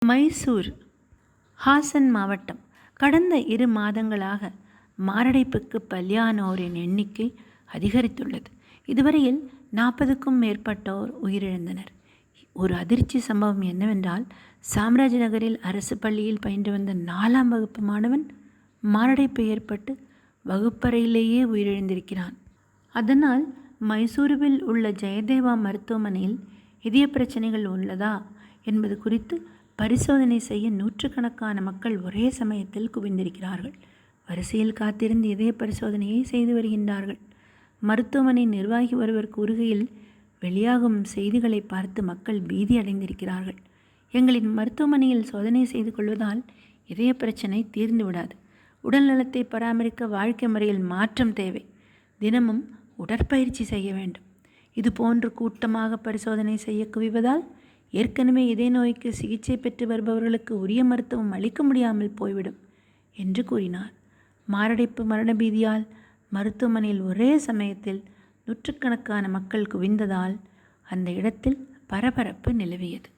மைசூர் ஹாசன் மாவட்டம் கடந்த 2 மாதங்களாக மாரடைப்புக்கு பலியானோரின் எண்ணிக்கை அதிகரித்துள்ளது. இதுவரையில் 40க்கும் மேற்பட்டோர் உயிரிழந்தனர். ஒரு அதிர்ச்சி சம்பவம் என்னவென்றால், சாம்ராஜ் நகரில் அரசு பள்ளியில் பயின்று வந்த 4ஆம் வகுப்பு மாணவன் மாரடைப்பு ஏற்பட்டு வகுப்பறையிலேயே உயிரிழந்திருக்கிறான். அதனால் மைசூருவில் உள்ள ஜெயதேவா மருத்துவமனையில் இதய பிரச்சனைகள் உள்ளதா என்பது குறித்து பரிசோதனை செய்ய நூற்றுக்கணக்கான மக்கள் ஒரே சமயத்தில் குவிந்திருக்கிறார்கள். வரிசையில் காத்திருந்து இதய பரிசோதனையை செய்து வருகின்றார்கள். மருத்துவமனை நிர்வாகி ஒருவர் கூறுகையில், வெளியாகும் செய்திகளை பார்த்து மக்கள் பீதி அடைந்திருக்கிறார்கள். எங்களின் மருத்துவமனையில் சோதனை செய்து கொள்வதால் இதய பிரச்சனை தீர்ந்து விடாது. உடல் நலத்தை பராமரிக்க வாழ்க்கை முறையில் மாற்றம் தேவை. தினமும் உடற்பயிற்சி செய்ய வேண்டும். இது போன்று கூட்டமாக பரிசோதனை செய்ய குவிவதால் ஏற்கனவே இதய நோய்க்கு சிகிச்சை பெற்று வருபவர்களுக்கு உரிய மருத்துவம் அளிக்க முடியாமல் போய்விடும் என்று கூறினார். மாரடைப்பு மரண பீதியால் மருத்துவமனையில் ஒரே சமயத்தில் நூற்றுக்கணக்கான மக்கள் குவிந்ததால் அந்த இடத்தில் பரபரப்பு நிலவியது.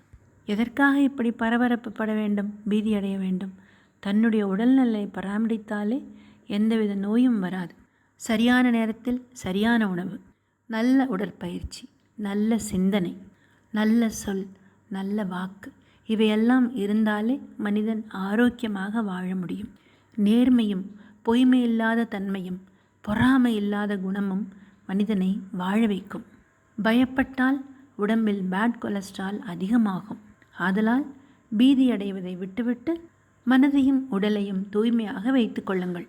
எதற்காக இப்படி பரபரப்பு பட வேண்டும், பீதியடைய வேண்டும்? தன்னுடைய உடல்நலை பராமரித்தாலே எந்தவித நோயும் வராது. சரியான நேரத்தில் சரியான உணவு, நல்ல உடற்பயிற்சி, நல்ல சிந்தனை, நல்ல சொல், நல்ல வாக்கு, இவையெல்லாம் இருந்தாலே மனிதன் ஆரோக்கியமாக வாழ முடியும். நேர்மையும் பொய்மை இல்லாத தன்மையும் பொறாமை இல்லாத குணமும் மனிதனை வாழ வைக்கும். பயப்பட்டால் உடம்பில் பேட் கொலஸ்ட்ரால் அதிகமாகும். ஆதலால் பீதி அடைவதை விட்டுவிட்டு மனதையும் உடலையும் தூய்மையாக வைத்து கொள்ளுங்கள்.